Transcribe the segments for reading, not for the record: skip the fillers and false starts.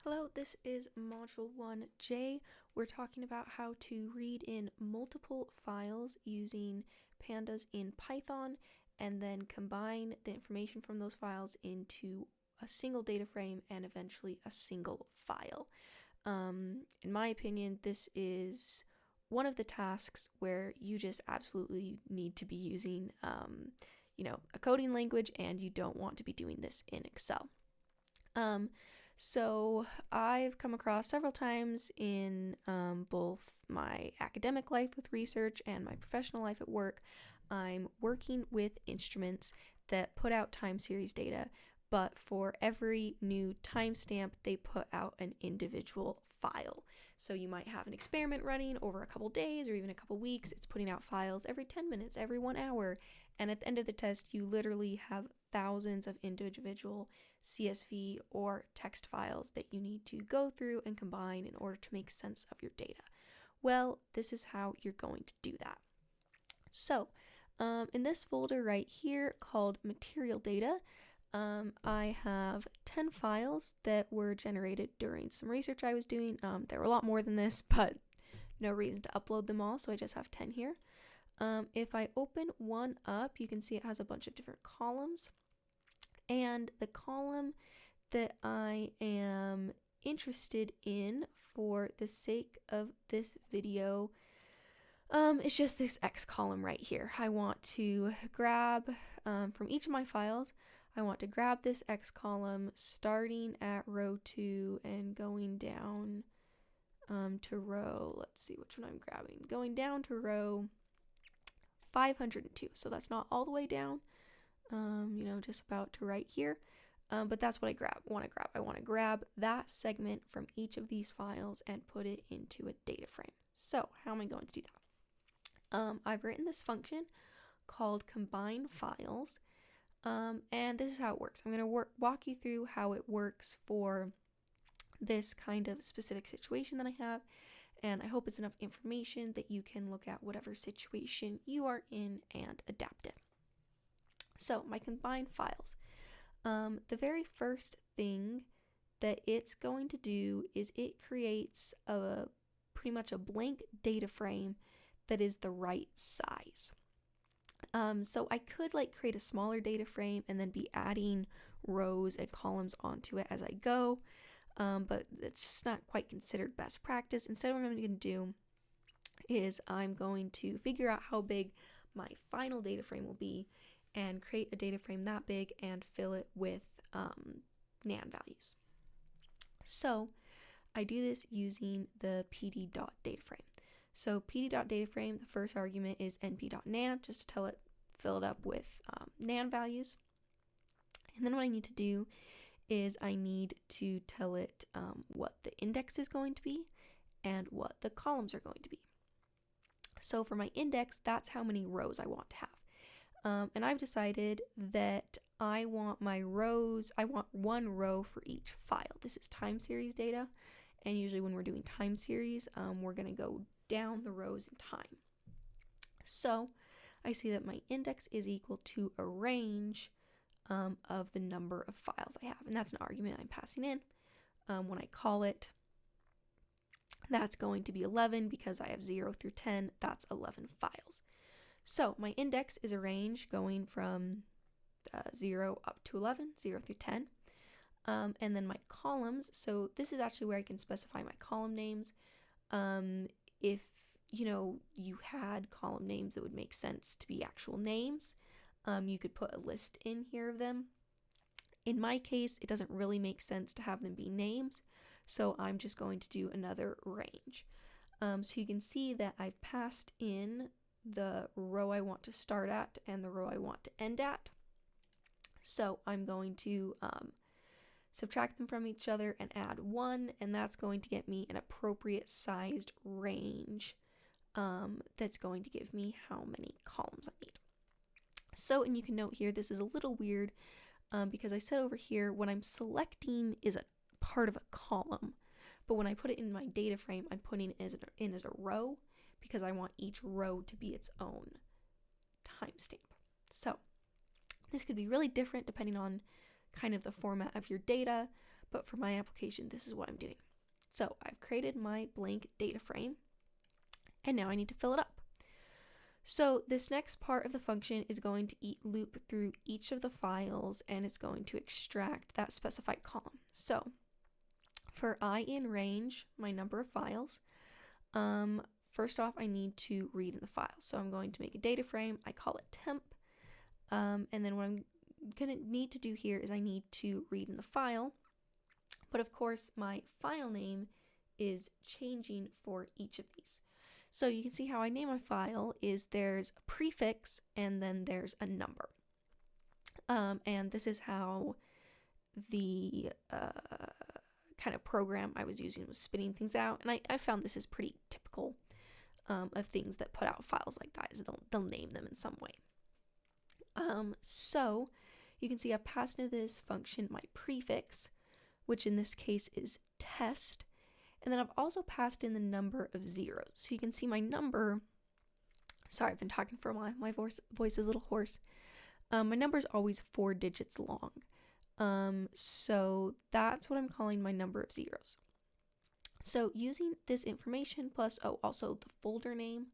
Hello, this is Module 1J. We're talking about how to read in multiple files using Pandas in Python and then combine the information from those files into a single data frame and eventually a single file. In my opinion, this is one of the tasks where you just absolutely need to be using a coding language, and you don't want to be doing this in Excel. So I've come across several times in both my academic life with research and my professional life at work. I'm working with instruments that put out time series data, but for every new timestamp, they put out an individual file. So you might have an experiment running over a couple days or even a couple weeks. It's putting out files every 10 minutes, every 1 hour. And at the end of the test, you literally have thousands of individual CSV or text files that you need to go through and combine in order to make sense of your data. Well, this is how you're going to do that. So, in this folder right here called Material Data, I have 10 files that were generated during some research I was doing. There were a lot more than this, but no reason to upload them all, so I just have 10 here. If I open one up, you can see it has a bunch of different columns. And the column that I am interested in for the sake of this video is just this X column right here. I want to grab from each of my files, I want to grab this X column starting at row 2 and going down to row, let's see which one I'm grabbing, going down to row 502. So that's not all the way down, just about to right here. But that's what I want to grab that segment from each of these files and put it into a data frame. So how am I going to do that? I've written this function called combine files, and this is how it works. I'm going to walk you through how it works for this kind of specific situation that I have, and I hope it's enough information that you can look at whatever situation you are in and adapt it. So my combine files. The very first thing that it's going to do is it creates pretty much a blank data frame that is the right size. So I could create a smaller data frame and then be adding rows and columns onto it as I go, but it's just not quite considered best practice. Instead, what I'm going to do is I'm going to figure out how big my final data frame will be and create a data frame that big and fill it with NaN values. So I do this using the pd.dataframe. So pd.dataframe, the first argument is np.nan, just to tell it fill it up with NaN values. And then what I need to do is I need to tell it what the index is going to be and what the columns are going to be. So for my index, that's how many rows I want to have. And I've decided that I want my rows, I want 1 row for each file. This is time series data, and usually when we're doing time series, we're going to go down the rows in time. So I see that my index is equal to a range of the number of files I have, and that's an argument I'm passing in. When I call it, that's going to be 11 because I have 0 through 10, that's 11 files. So my index is a range going from 0 up to 11, 0 through 10. And then my columns, so this is actually where I can specify my column names. If you had column names that would make sense to be actual names, you could put a list in here of them. In my case, it doesn't really make sense to have them be names, so I'm just going to do another range. So you can see that I've passed in the row I want to start at and the row I want to end at. So I'm going to subtract them from each other and add 1, and that's going to get me an appropriate sized range that's going to give me how many columns I need. So, and you can note here, this is a little weird because I said over here, what I'm selecting is a part of a column, but when I put it in my data frame, I'm putting it in as a row because I want each row to be its own timestamp. So this could be really different depending on kind of the format of your data, but for my application, this is what I'm doing. So I've created my blank data frame, and now I need to fill it up. So this next part of the function is going to loop through each of the files, and it's going to extract that specified column. So for I in range, my number of files, first off, I need to read in the file. So I'm going to make a data frame. I call it temp. And then what I'm going to need to do here is I need to read in the file. But of course, my file name is changing for each of these. So you can see how I name my file is there's a prefix and then there's a number. And this is how the kind of program I was using was spitting things out. And I found this is pretty typical of things that put out files like that, is they'll name them in some way. So you can see I've passed into this function my prefix, which in this case is test. And then I've also passed in the number of zeros. So you can see my number, sorry, I've been talking for a while, my voice is a little hoarse. My number is always 4 digits long. So that's what I'm calling my number of zeros. So using this information plus, also the folder name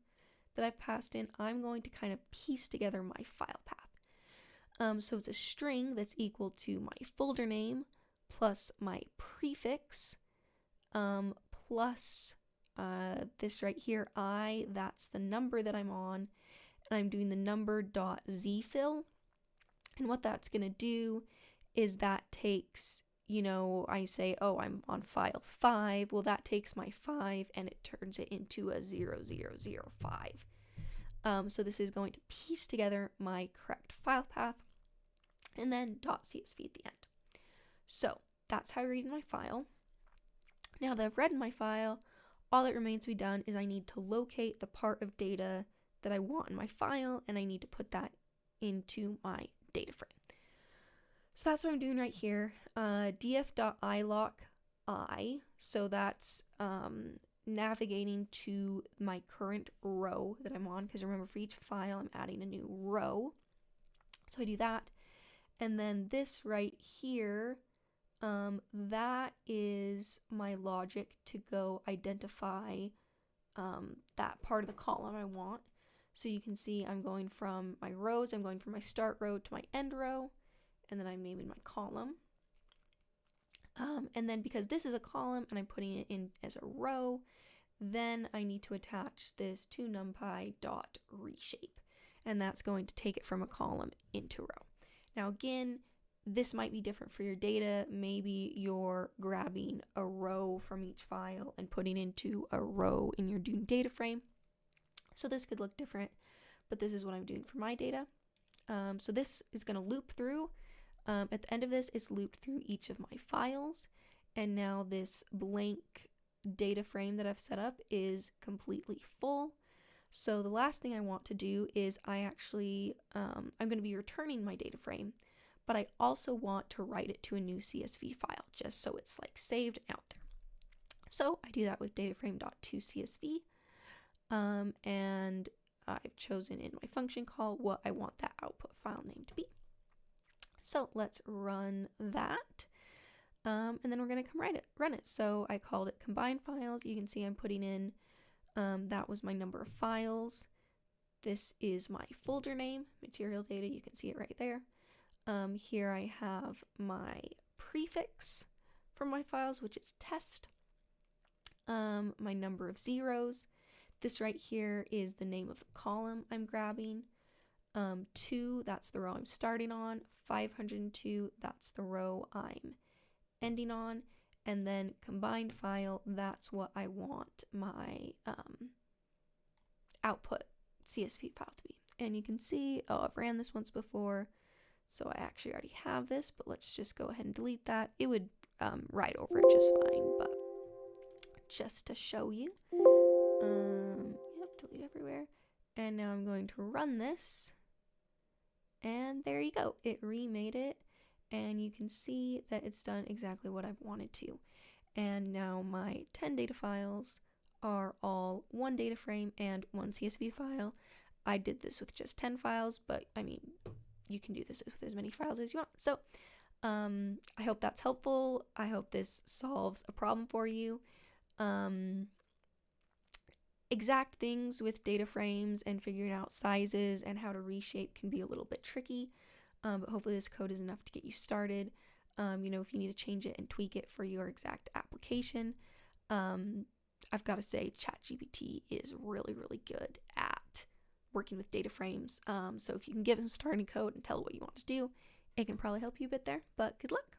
that I've passed in, I'm going to kind of piece together my file path. So it's a string that's equal to my folder name plus my prefix plus this right here, that's the number that I'm on, and I'm doing the number.zfill. And what that's going to do is that takes, I say, I'm on file 5. Well, that takes my 5 and it turns it into a 0005. So this is going to piece together my correct file path, and then .csv at the end. So that's how I read in my file. Now that I've read in my file, all that remains to be done is I need to locate the part of data that I want in my file, and I need to put that into my data frame. So that's what I'm doing right here. df.iloc I, so that's navigating to my current row that I'm on, because remember, for each file I'm adding a new row. So I do that, and then this right here, that is my logic to go identify that part of the column I want. So you can see I'm going from my rows, I'm going from my start row to my end row, and then I'm naming my column. And then because this is a column and I'm putting it in as a row, then I need to attach this to numpy.reshape, and that's going to take it from a column into a row. Now again, this might be different for your data. Maybe you're grabbing a row from each file and putting into a row in your data frame. So this could look different, but this is what I'm doing for my data. So this is going to loop through. At the end of this, it's looped through each of my files. And now this blank data frame that I've set up is completely full. So the last thing I want to do is I'm going to be returning my data frame, but I also want to write it to a new CSV file just so it's like saved out there. So I do that with dataframe.toCSV, and I've chosen in my function call what I want that output file name to be. So let's run that, and then we're going to run it. So I called it combine files. You can see I'm putting in, that was my number of files. This is my folder name, material data. You can see it right there. Here I have my prefix for my files, which is test. My number of zeros. This right here is the name of the column I'm grabbing. 2, that's the row I'm starting on. 502, that's the row I'm ending on. And then combined file, that's what I want my output CSV file to be. And you can see, I've ran this once before, so I actually already have this, but let's just go ahead and delete that. It would write over it just fine, but just to show you. Delete everywhere. And now I'm going to run this. And there you go. It remade it. And you can see that it's done exactly what I've wanted to. And now my 10 data files are all one data frame and one CSV file. I did this with just 10 files, but I mean, you can do this with as many files as you want. So I hope that's helpful. I hope this solves a problem for you. Exact things with data frames and figuring out sizes and how to reshape can be a little bit tricky, but hopefully this code is enough to get you started. If you need to change it and tweak it for your exact application. I've got to say, ChatGPT is really, really good at working with data frames. So if you can give it some starting code and tell it what you want to do, it can probably help you a bit there, but good luck.